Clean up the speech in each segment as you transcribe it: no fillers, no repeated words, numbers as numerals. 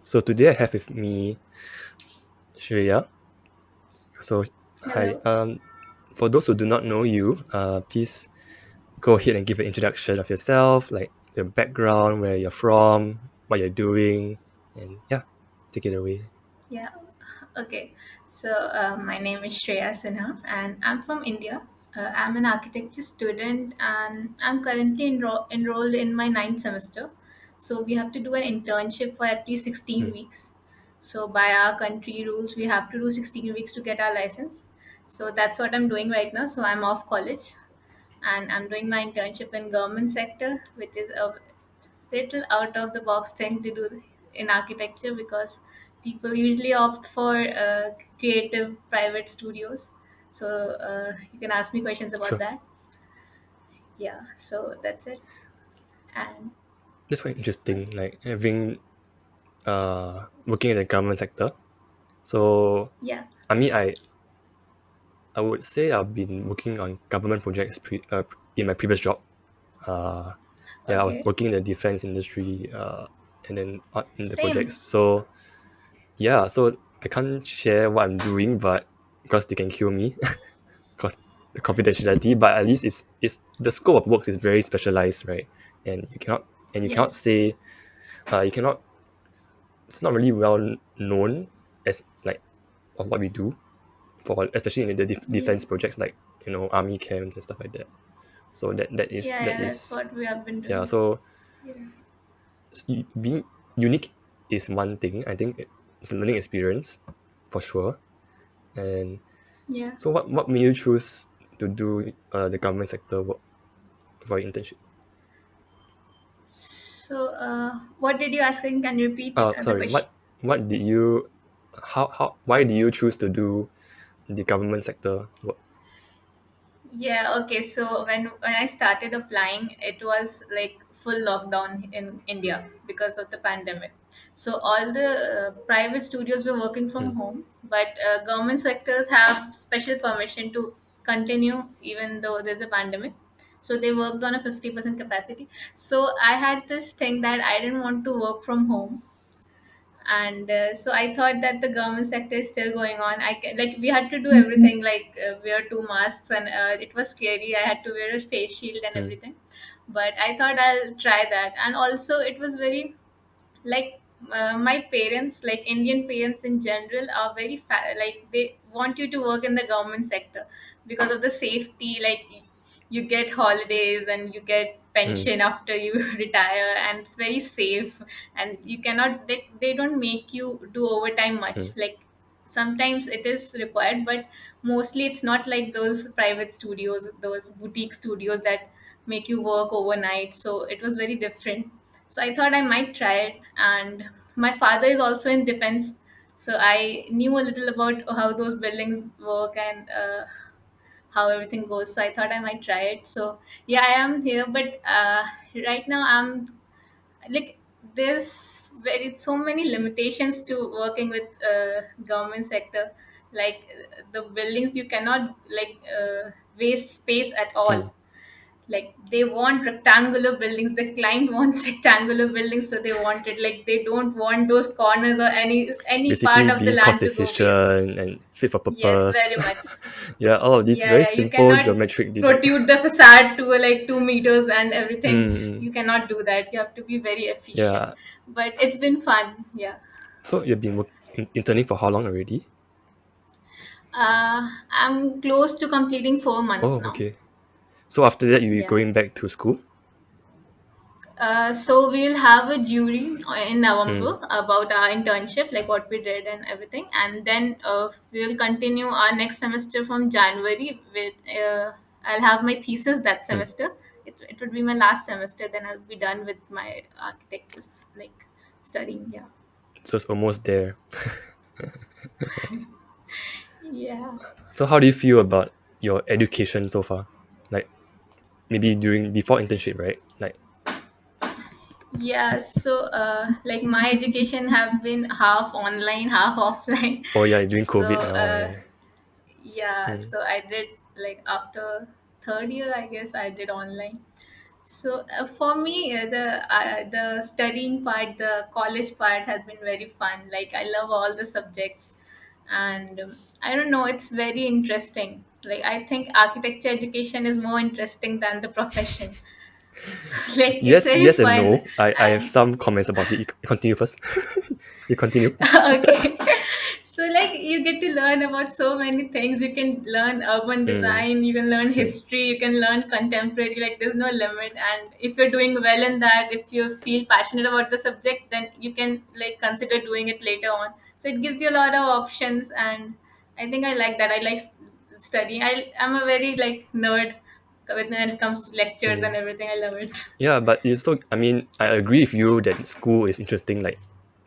So today I have with me Shreya. So hi. Hello. For those who do not know you, please go ahead and give an introduction of yourself, like your background, where you're from, what you're doing, and yeah, take it away. Yeah. Okay. So my name is Shreya Sinha, and I'm from India. I'm an architecture student, and I'm currently enrolled in my ninth semester. So we have to do an internship for at least 16 Hmm. weeks. So by our country rules, we have to do 16 weeks to get our license. So that's what I'm doing right now. So I'm off college, and I'm doing my internship in government sector, which is a little out of the box thing to do in architecture because people usually opt for creative private studios. So you can ask me questions about Sure. that. Yeah, so that's it. And That's quite interesting. Like having working in the government sector. So yeah. I mean, I would say I've been working on government projects in my previous job. Uh, yeah, I was Okay. working in the defense industry, and then in the projects. Same. So yeah, so I can't share what I'm doing, but because they can kill me, because the confidentiality. But at least it's the scope of work is very specialized, right? And you cannot Yes. say you cannot. It's not really well known as like of what we do for especially in the Yeah. defense projects like army camps and stuff like that. So that is Yeah, that yeah, that's is what we have been yeah. doing. So Yeah. being unique is one thing. I think it's a learning experience for sure. And Yeah. so what made you choose to do the government sector work for your internship? So what did you ask again? Can you repeat the Sorry, question? what did you how why did you choose to do the government sector work? Yeah, okay. So when I started applying, it was like full lockdown in India because of the pandemic. So all the private studios were working from Hmm. home, but government sectors have special permission to continue even though there's a pandemic. So they worked on a 50% capacity. So I had this thing that I didn't want to work from home, and so I thought that the government sector is still going on. Like we had to do everything, like wear two masks, and it was scary. I had to wear a face shield and Hmm. everything, but I thought I'll try that. And also it was very like my parents, like Indian parents in general, are very like they want you to work in the government sector because of the safety. Like you get holidays and you get Hmm. pension after you retire, and it's very safe. And you cannot, they don't make you do overtime Hmm. much. Like sometimes it is required, but mostly it's not like those private studios, those boutique studios that make you work overnight. So it was very different. So I thought I might try it. And my father is also in defense, so I knew a little about how those buildings work and how everything goes. So I thought I might try it. So yeah, I am here, but right now I'm like, there's very so many limitations to working with government sector. Like the buildings, you cannot like waste space at Hmm. all. Like they want rectangular buildings, the client wants rectangular buildings, so they want it. Like they don't want those corners or any part Basically of the being land cost to go waste. efficient and fit for Yes, purpose. very much. Yeah, all of these Yeah, very yeah, you simple cannot geometric design. protrude the facade to like 2 meters and everything. Mm, You cannot do that. You have to be very efficient. yeah. But it's been fun. Yeah. So you've been interning for how long already? I'm close to completing 4 months Oh, now. okay. So after that, you're Yeah. going back to school? So we'll have a jury in Mm, November about our internship, like what we did and everything, and then we will continue our next semester from January. With I'll have my thesis that mm. semester. It would be my last semester. Then I'll be done with my architecture like studying. Yeah. So it's almost there. Yeah. So how do you feel about your education so far? Like maybe before internship, right? Like, Yeah. So like my education have been half online, half offline. oh yeah, during So COVID now, right? yeah, Mm, so I did like after third year, I guess I did online. So for me, the studying part, the college part has been very fun. Like I love all the subjects, and I don't know, it's very interesting. Like I think architecture education is more interesting than the profession. Like it's Yes, very yes and fun, no. I have and some comments about it. You continue first. You continue. okay. So like you get to learn about so many things. You can learn urban Mm, design, you can learn mm, history, you can learn contemporary. Like there's no limit, and if you're doing well in that, if you feel passionate about the subject, then you can like consider doing it later on. So it gives you a lot of options, and I think I like that. I like studying. I'm a very like nerd when it comes to lectures mm. and everything. I love it. Yeah, but it's so. I mean, I agree with you that school is interesting. Like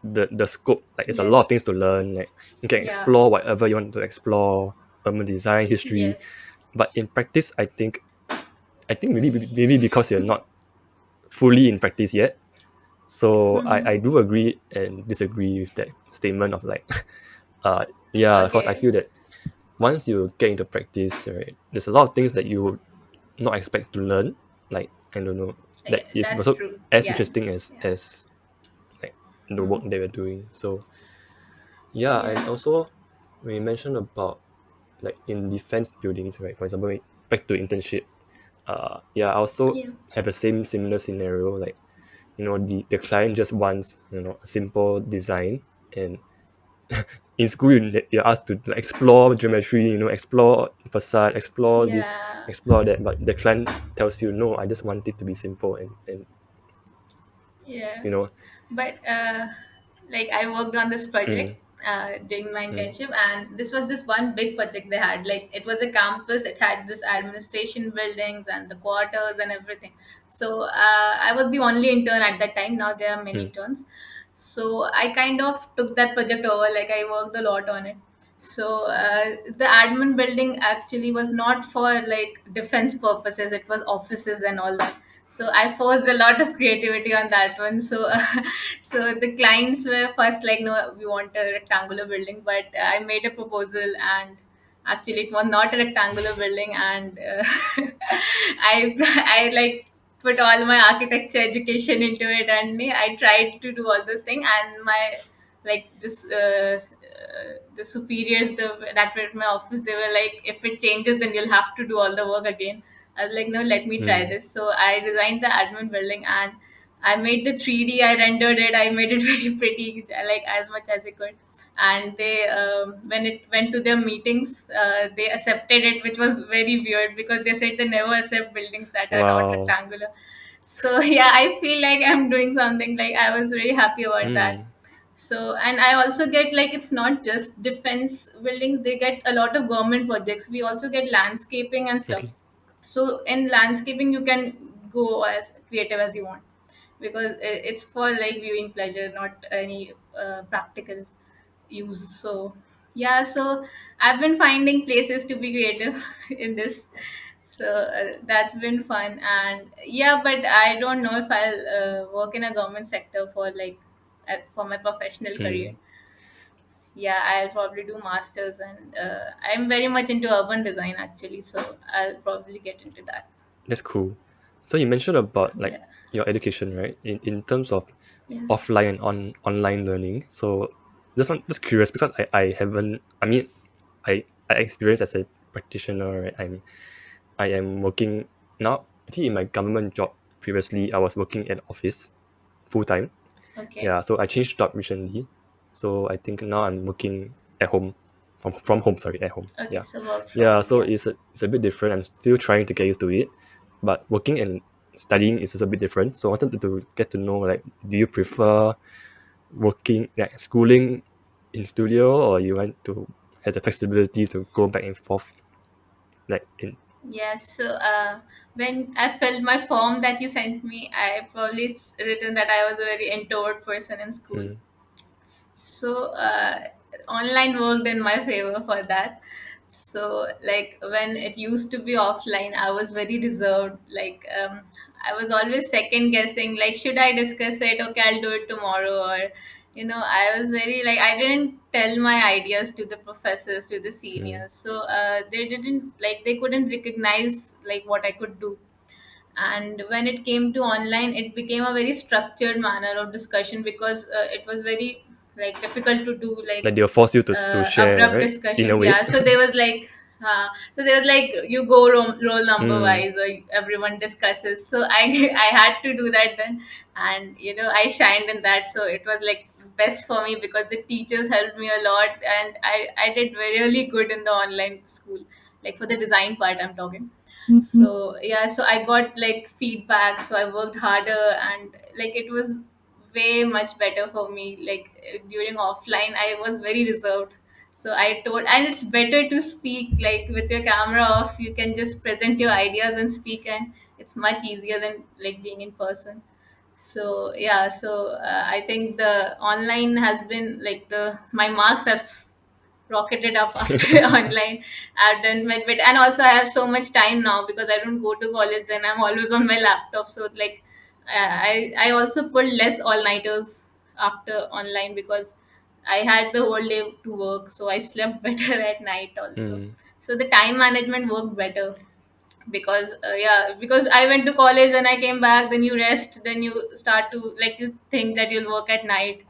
the scope, like it's a Yes. lot of things to learn. Like you can Yeah. explore whatever you want to explore, urban design, history. Yes. But in practice, I think maybe because you're not fully in practice yet. So I Hmm. do agree and disagree with that statement of like, uh, yeah, because I Okay. feel that once you get into practice, right, there's a lot of things that you would not expect to learn. Like I don't know, that Yeah, is that's also true. as Yeah. interesting as Yeah. as like the work Hmm. they were doing. So yeah, and Yeah. also when you mentioned about like in defense buildings, right? For example, back to internship. Yeah, I also Yeah. have a similar scenario. Like the client just wants a simple design, and in school you're asked to like, explore geometry, explore facade, explore this, Yeah. explore that, but the client tells you no, I just want it to be simple, and Yeah. you know But like I worked on this mm, project during my mm, internship, and this was this one big project they had. Like it was a campus, it had this administration buildings and the quarters and everything. So I was the only intern at that time. Now there are many mm, interns. So I kind of took that project over. Like I worked a lot on it. So the admin building actually was not for like defense purposes. It was offices and all that. So I forced a lot of creativity on that one. So so the clients were first like, no, we want a rectangular building, but I made a proposal, and actually it was not a rectangular building, and I I like put all my architecture education into it, and I tried to do all those things, and my like this the superiors that were in my office, they were like, if it changes then you'll have to do all the work again. I was like, no, let me try mm. this. So I designed the admin building, and I made the 3D, I rendered it, I made it very pretty, like as much as I could. And they, when it went to their meetings, they accepted it, which was very weird because they said they never accept buildings that are not Wow. rectangular. So yeah, I feel like I'm doing something, like I was very happy about that. Mm, So, and I also get like, it's not just defense buildings, they get a lot of government projects. We also get landscaping and stuff. okay. So in landscaping you can go as creative as you want, because it's for like viewing pleasure, not any practical use. So yeah, so I've been finding places to be creative in this. So that's been fun. And yeah, but I don't know if I'll work in a government sector for like for my professional career. Mm, Yeah, I'll probably do masters, and I'm very much into urban design actually, so I'll probably get into that. that's cool. So you mentioned about like Yeah. your education, right? In terms of Yeah. offline and online learning. So just curious because I haven't. I mean, I experienced as a practitioner. Right? I am working now. I think in my government job previously, I was working at office full time. Okay. Yeah, so I changed job recently. So I think now I'm working at home, from home. Sorry, at home. Okay, Yeah, so work from yeah. home. So Yeah. it's a bit different. I'm still trying to get used to it, but working and studying is also a bit different. So I wanted to get to know, like, do you prefer working like schooling in studio, or you want to have the flexibility to go back and forth, like in Yeah, so when I filled my form that you sent me, I probably written that I was a very introvert person in school. mm, So online worked in my favor for that. So like when it used to be offline, I was very reserved. Like I was always second guessing, like should I discuss it? Okay, I'll do it tomorrow. Or I was very like, I didn't tell my ideas to the professors, to the mm, seniors. So they didn't like, they couldn't recognize like what I could do. And when it came to online, it became a very structured manner of discussion, because it was very like difficult to do Like like they'll force you to share, abrupt right? In a discussions. way. Yeah, so there was like so there was like you go roll number Mm, wise, or everyone discusses. So I I had to do that then, and I shined in that. So it was like best for me because the teachers helped me a lot, and I did really good in the online school, like for the design part I'm talking. So yeah, so I got like feedback, so I worked harder, and like it was way much better for me. Like during offline I was very reserved, so I told, and it's better to speak like with your camera off. You can just present your ideas and speak, and it's much easier than like being in person. So yeah, so I think the online has been like the my marks have rocketed up after online. I've done my bit, and also I have so much time now because I don't go to college. Then I'm always on my laptop, so like I also pulled less all nighters after online because I had the whole day to work, so I slept better at night also. mm, So the time management worked better because yeah, because I went to college and I came back, then you rest, then you start to like you think that you'll work at night.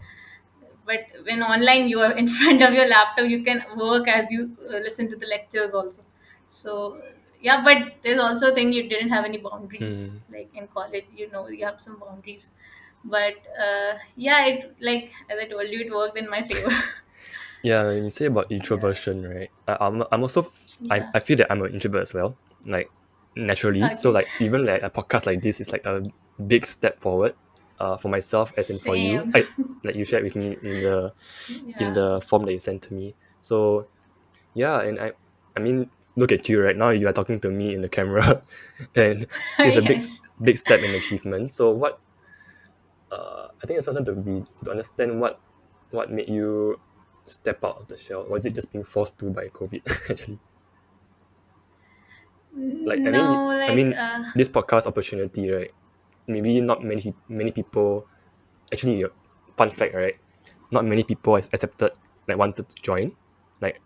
But when online you are in front of your laptop, you can work as you listen to the lectures also. So yeah, but there's also a thing, you didn't have any boundaries mm. like in college, you have some boundaries. But yeah, it like as I told you, it worked in my favor. Yeah, when you say about Yeah, introversion, right? I'm also yeah, I feel that I'm an introvert as well, like naturally. So okay, like even like a podcast like this is like a big step forward, for myself as in for you. same. I like you shared with me in Yeah. the form that you sent to me. So yeah, and I mean look at you right now. You are talking to me in the camera, and it's a Yes. big step and achievement. So what I think it's important to understand what made you step out of the shell. Was it just being forced to by COVID? Actually, like No, I like mean, this podcast opportunity, right? Maybe not many people. Actually, fun fact, right? Not many people has accepted like wanted to join, like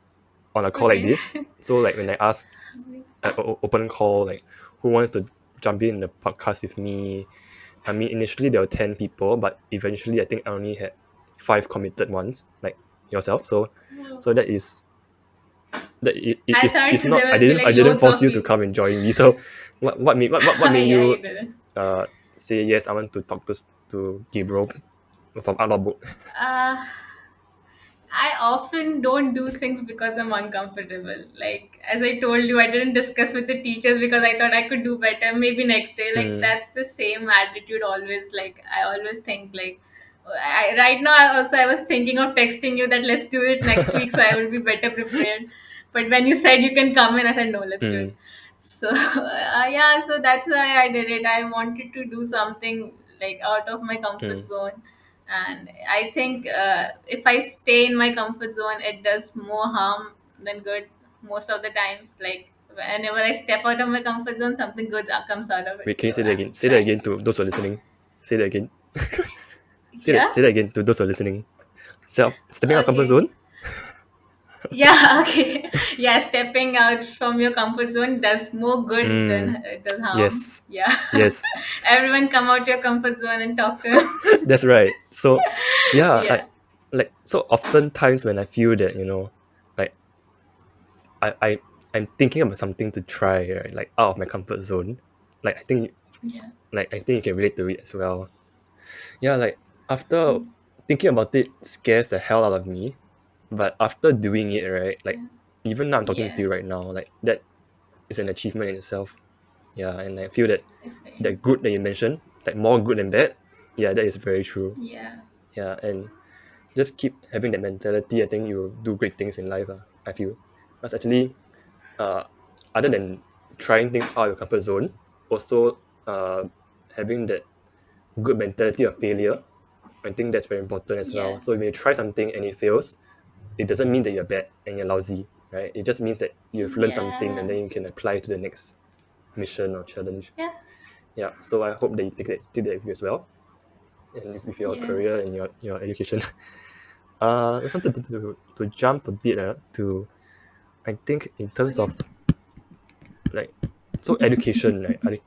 on a call like okay. this. So like when I asked open call, like who wants to jump in the podcast with me? I mean, initially there were 10 people, but eventually I think I only had 5 committed ones, like yourself. So, so that is that I thought it's not. there will be I like didn't loads force of you to people. come and join me. So, what made Yeah, you you didn't. uh say yes? I want to talk to Gabriel from ARCHLOGBOOK. Uh, I often don't do things because I'm uncomfortable. Like as I told you, I didn't discuss with the teachers because I thought I could do better. Maybe next day. Like Mm, that's the same attitude always. Like I always think like right now. I was thinking of texting you that let's do it next week, so I will be better prepared. But when you said you can come in, I said no, let's do it. mm, So yeah, so that's why I did it. I wanted to do something like out of my comfort mm. zone, and I think if I stay in my comfort zone, it does more harm than good most of the times. Like whenever I step out of my comfort zone, something good comes out of it. Wait, can you So say that I'm again? Say that trying. again to those who are listening. Say that again. Yeah. Say that again to those who are listening. Stepping out of comfort Okay. zone. Yeah. Okay. Yeah. Stepping out from your comfort zone does more good than Mm, it does harm. yes, Yeah. yes. Everyone come out your comfort zone and talk to them. That's right. So, yeah, Yeah. so oftentimes when I feel that like I I I'm thinking about something to try, right? Like out of my comfort zone. Like I think Yeah. I think you can relate to it as well. Yeah, like after thinking about it scares the hell out of me, but after doing it, right? Like Yeah. even now I'm talking to Yeah. you right now, like that is an achievement in itself. Yeah, and I feel that It's like, that good that you mentioned, like more good than bad. Yeah, that is very true. yeah. Yeah, and just keep having that mentality. I think you'll do great things in life. I feel because actually, uh, other than trying things out of your comfort zone, also having that good mentality of failure. I think that's very important as Yeah. well. So when you try something and it fails, it doesn't mean that you're bad and you're lousy, right? It just means that you've learned something and Yeah. then you can apply to the next mission or challenge. Yeah. Yeah. So I hope that you take that with you as well, and with your Yeah. career and your education. I just wanted to jump a bit to I think in terms Okay. of like so education, right?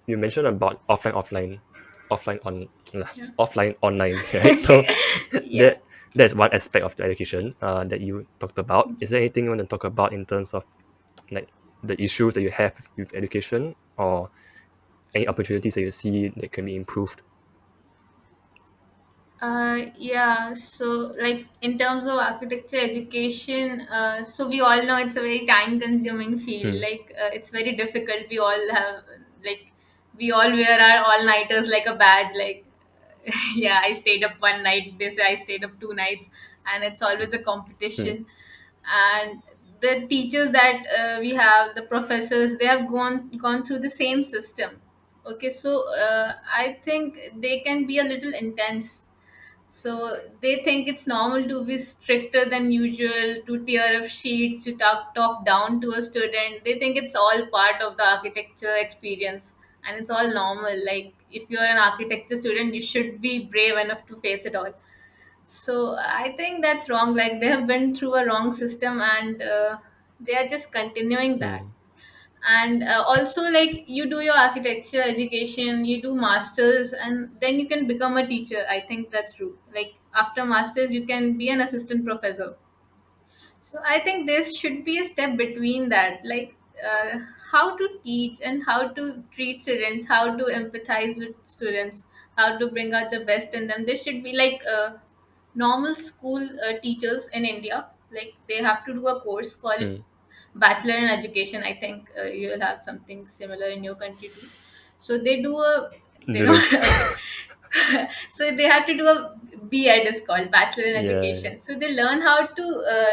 you mentioned about offline on Yeah. offline online, right? So Okay. Yeah. that that's one aspect of the education that you talked about. Is there anything you want to talk about in terms of like the issues that you have with education, or any opportunities that you see that can be improved? Yeah, so like in terms of architecture education, so we all know it's a very time consuming field. Hmm. Like it's very difficult. We all have like we all wear our all nighters like a badge. Like yeah, I stayed up one night. This I stayed up 2 nights, and it's always a Hmm. competition. And the teachers that we have, the professors, they have gone through the same system. Okay, so I think they can be a little intense, so they think it's normal to be stricter than usual, to tear up sheets, to talk down to a student. They think it's all part of the architecture experience and it's all normal. Like if you're an architecture student, you should be brave enough to face it all. So I think that's wrong. Like they have been through a wrong system and they are just continuing that. Hmm. And also, like you do your architecture education, you do masters, and then you can become a teacher. I think that's true. Like after masters you can be an assistant professor. So I think this should be a step between that, like how to teach and how to treat students, how to empathize with students, how to bring out the best in them. This should be like normal school teachers in India. Like they have to do a course called Hmm. bachelor in education. I think you will have something similar in your country too. So they do a, they Didn't. don't. Okay. So they have to do a B.Ed is called bachelor in Yeah, education. So they learn how to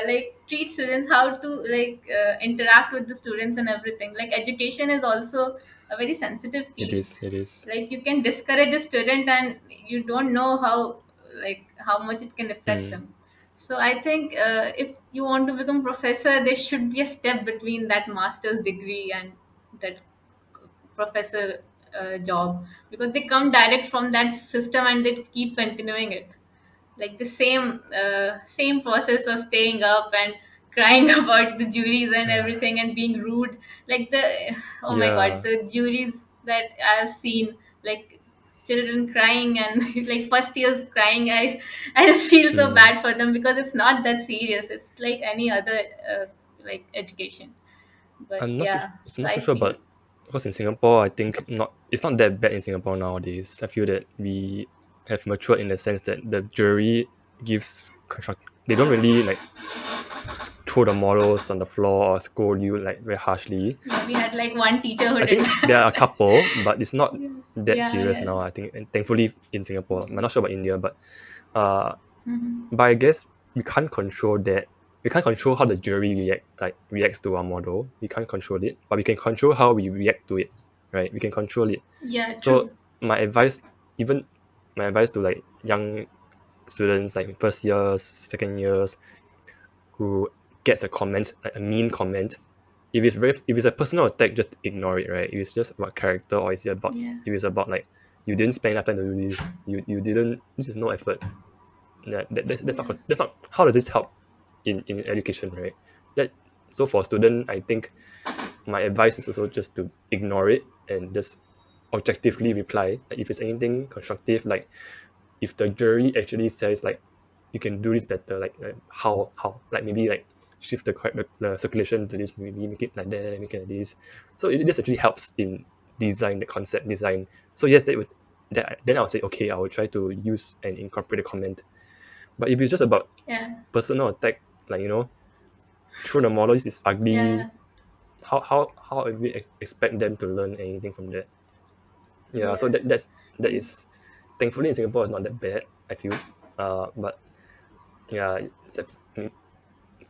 like treat students, how to like interact with the students and everything. Like education is also a very sensitive it field. is. It is. Like you can discourage a student and you don't know how, like how much it can affect Hmm. them. So I think if you want to become professor, there should be a step between that master's degree and that professor job, because they come direct from that system and they keep continuing it, like the same process of staying up and crying about the juries and everything and being rude. Like the, oh my god, Yeah. the juries that I've seen, like children crying and like first years crying, I just feel so Hmm. bad for them because it's not that serious. It's like any other like education. But yeah, I'm so not so I sure feel about, because in Singapore, I think not it's not that bad in Singapore nowadays. I feel that we have matured in the sense that the jury gives construct. They don't really like throw the models on the floor or scold you like very harshly. yeah, we had like one teacher who I did think there that. are a couple, but it's not Yeah, that yeah, serious yeah. now. I think, and thankfully in Singapore, I'm not sure about India, uh, Mhm. but I guess we can't control that. We can't control how the jury reacts to our model. We can't control it, but we can control how we react to it, right? We can control it. Yeah, So true. my advice, even my advice to like young students, like first years, second years, who gets a comment, like a mean comment, if it's a personal attack, just ignore it, right? If it's just about character, or Yeah, if it's about like you didn't spend enough time to do this, you didn't, this is no effort. yeah, That's not how does this help in education, right? That, so for student, I think my advice is also just to ignore it and just objectively reply. Like if it's anything constructive, like if the jury actually says like you can do this better, like how like maybe like shift the circulation to this, maybe make it like that, make it like this. So this actually helps in design, the concept design. So yes, that would, that then I would say okay, I will try to use and incorporate a comment. But if it's just about yeah, personal attack, like through the model, this is ugly. yeah, How do we expect them to learn anything from that? Yeah, so yeah. that is, thankfully in Singapore it's not that bad, I feel. But yeah, except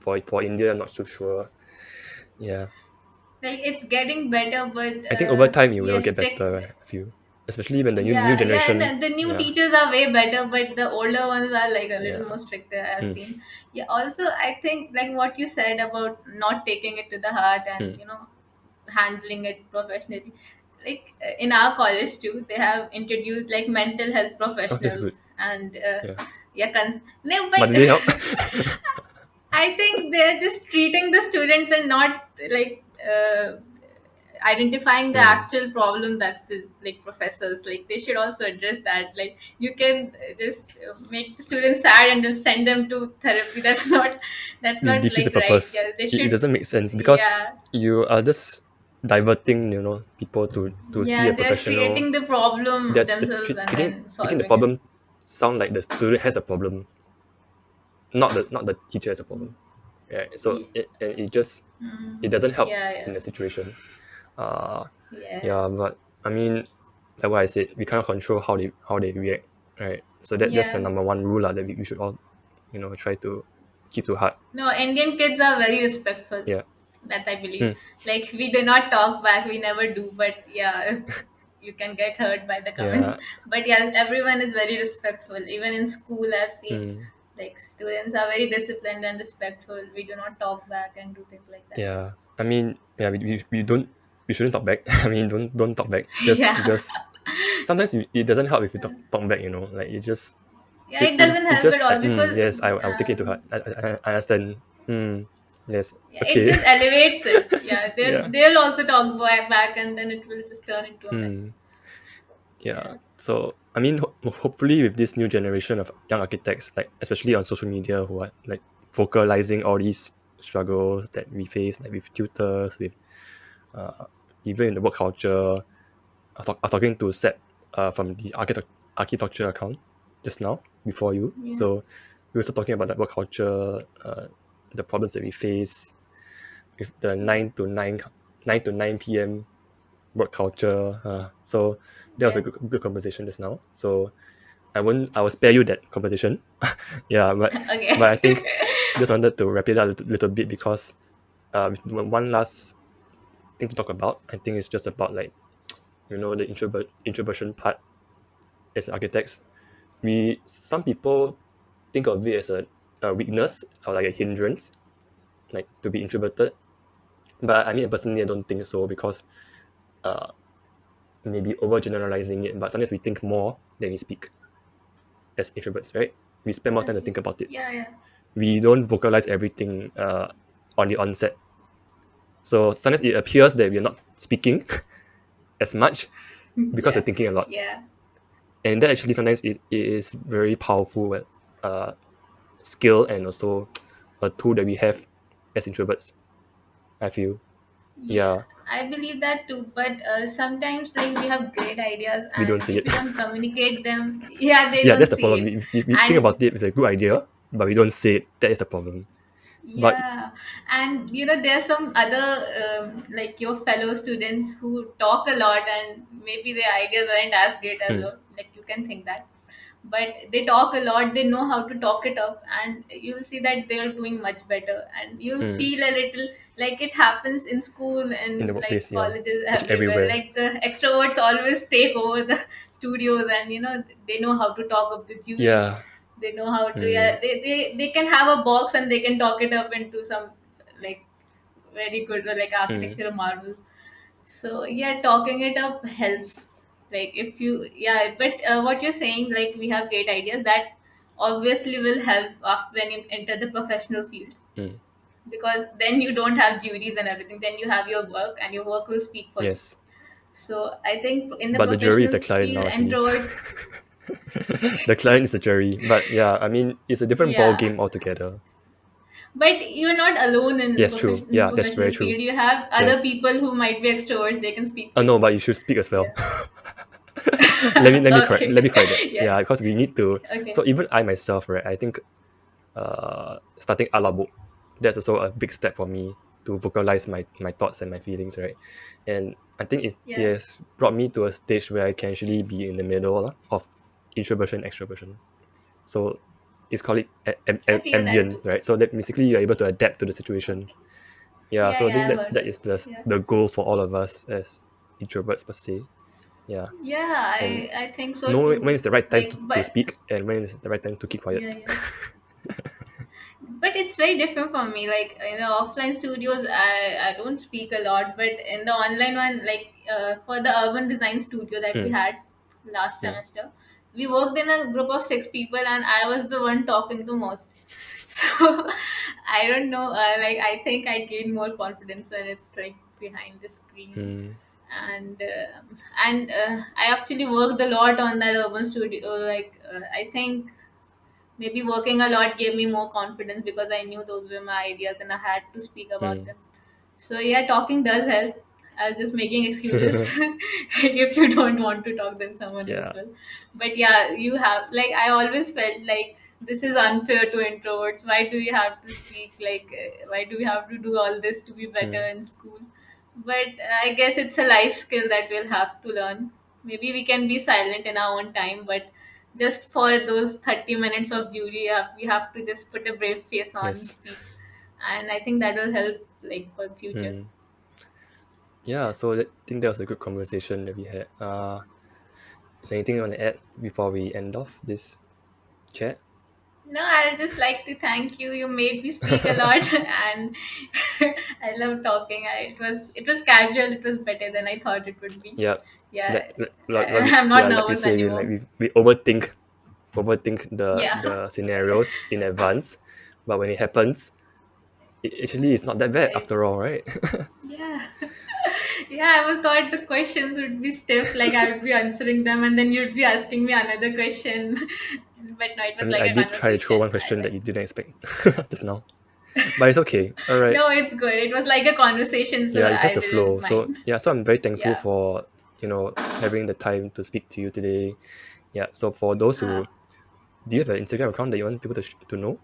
for India, I'm not too sure. Yeah, Like it's getting better, but I think over time it will yes, get strict. better. I feel, especially when the new Yeah, yeah, generation. and the new Yeah. teachers are way better, but the older ones are like a little Yeah. more stricter. I've Mm, seen. Yeah. Also, I think like what you said about not taking it to the heart and mm. handling it professionally. Like in our college too, they have introduced like mental health Oh, that's good. professionals and Yeah, yeah, no, but but did it help? I think they're just treating the students and not like identifying the mm. actual problem, that's the like professors, like they should also address that. Like you can just make the students sad and just send them to therapy. That's not, that's It not defeats the like right. purpose. Yeah, they It should. doesn't make sense because Yeah, you are just diverting, people to see a yeah, they're professional. creating the problem They're themselves and treating then making the solving it. problem sound like the student has a problem, not the teacher has a problem. Right? So Ye- it doesn't help yeah, in yeah, the situation. Uh, yeah, yeah, but I mean, like what I said, we cannot control how they react, right? So that's the yeah. number one rule lah, that we should all, try to keep to heart. No, Indian kids are very respectful. Yeah. That I believe. Mm, Like we do not talk back, we never do. But yeah, you can get hurt by the comments. yeah. But yeah, everyone is very respectful. Even in school, I've seen Mm, like students are very disciplined and respectful. We do not talk back and do things like that. yeah. I mean, yeah, we shouldn't talk back. I mean, don't talk back. Just Yeah, because sometimes it doesn't help if you talk back. Like yeah. it It it, doesn't it help just at all because yes, I'll take it to heart. I understand. Yes. yeah, it Okay. just elevates it. Yeah, they'll Yeah. they'll also talk back, and then it will just turn into a mess. Hmm. Yeah. Yeah, So I mean, hopefully with this new generation of young architects, like especially on social media, who are like vocalizing all these struggles that we face, like with tutors, with uh, even in the work culture. I was talking to Seb from the architecture account just now before you. yeah, So we were also talking about that work culture, the problems that we face with the yeah, 9 to 9 p.m. work culture. So that was a yeah. good conversation just now. So I will spare you that conversation. Yeah, but I Okay. think just wanted to wrap it up a little bit because one last thing to talk about. I think it's just about like the introversion part as architects. Some people think of it as a weakness or like a hindrance, like to be introverted. But I mean, personally, I don't think so because uh, maybe overgeneralizing it. But sometimes we think more than we speak as introverts, right? We spend more time to Okay. think about it. Yeah, yeah. We don't vocalize everything on the onset. So sometimes it appears that we're not speaking as much because we're Yeah. thinking a lot. Yeah. And that actually sometimes it is very powerful uh, skill and also a tool that we have as introverts, I feel. Yeah. Yeah, I believe that too. But sometimes like we have great ideas, we don't and see if it. we don't communicate them, yeah, they Yeah, don't that's the see problem. it. We think And about it with a good idea, but we don't say it. That is the problem. But yeah, and there's some other like your fellow students who talk a lot, and maybe their ideas aren't as great as mm, your, like you can think that, but they talk a lot. They know how to talk it up, and you'll see that they're doing much better, and you'll mm, feel a little like it happens in school in the and like workplace, yeah, colleges actually everywhere. everywhere. Like the extroverts always take over the studios, and they know how to talk up the jury. Yeah, They know how to, mm, yeah, they can have a box and they can talk it up into some like very good like mm, architecture marvel. So yeah, talking it up helps. Like if you, yeah, but what you're saying, like we have great ideas that obviously will help after when you enter the professional field, mm, because then you don't have juries and everything, then you have your work and your work will speak for you. yes. So I think in the But the jury is professional a client field, now, actually. introverts, The client is a jury. But yeah, I mean, it's a different ball yeah. game altogether. But you're not alone Yes, true. in the Yeah, that's very professional true. field. You have other Yes. people who might be extroverts. They can speak for No, you. but you should speak as well. Yeah. Let me correct that. Okay. Yeah. Yeah, because we need to. Okay. So even I myself, right? I think starting ARCHLOGBOOK, that's also a big step for me to vocalize my thoughts and my feelings, right? And I think it Yeah. has brought me to a stage where I can actually be in the middle lah, of introversion, extroversion. So it's called it I feel that ambient, too. right? So that basically you're able to adapt to the situation. Okay. Yeah, Yeah. so I think Yeah. I've that heard that that. is Yeah. the goal for all of us as introverts per se. Yeah, Yeah. and I think so know when too. is the right time Like, to but speak and when is the right time to keep quiet. yeah. Yeah. But it's very different from me. Like in the offline studios, I don't speak a lot, but in the online one, like for the urban design studio that we Mm, had last mm. semester, we worked in a group of 6 people, and I was the one talking the most. So I don't know. Like I think I gain more confidence when it's like behind the screen. Mm, And I actually worked a lot on that urban studio. I think maybe working a lot gave me more confidence because I knew those were my ideas and I had to speak about mm. them. So yeah, talking does help. I was just making excuses. If you don't want to talk, then someone else Yeah. will. But yeah, you have, like, I always felt like this is unfair to introverts. Why do we have to speak? Why do we have to do all this to be better Mm, in school? But I guess it's a life skill that we'll have to learn. Maybe we can be silent in our own time, but just for those 30 minutes of duty, we have to just put a brave face on, yes. speak. And I think that will help, like, for future. Mm. Yeah, so I think that was a good conversation that we had. Is there anything you want to add before we end off this chat? No, I'll just like to thank you. You made me speak a lot, and I love talking. It was casual. It was better than I thought it would be. Yeah. Yeah, I'm not Yeah, like we nervous say, anymore. we overthink Yeah, the scenarios in advance, but when it happens, it actually is not that bad it's after all, right? yeah, yeah. I was thought the questions would be stiff, like I would be answering them, and then you'd be asking me another question. But no, it I was mean, like I a did try to throw conversation. one question that you didn't expect just now, but it's okay. All right. No, it's good. It was like a conversation, so Yeah, it has I the flow. didn't So mind. yeah, so I'm very thankful Yeah. for having the time to speak to you today. Yeah. So for those Uh, who do you have an Instagram account that you want people to know?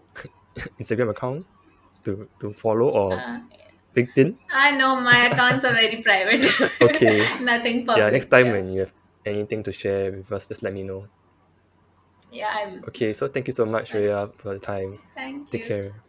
Instagram account to follow or uh, LinkedIn? I know my accounts are very private, Okay. nothing Yeah, next public. time Yeah, when you have anything to share with us, just let me know. yeah, I will. Okay, so thank you so much, Okay, Rhea, for the time. thank Take you. care.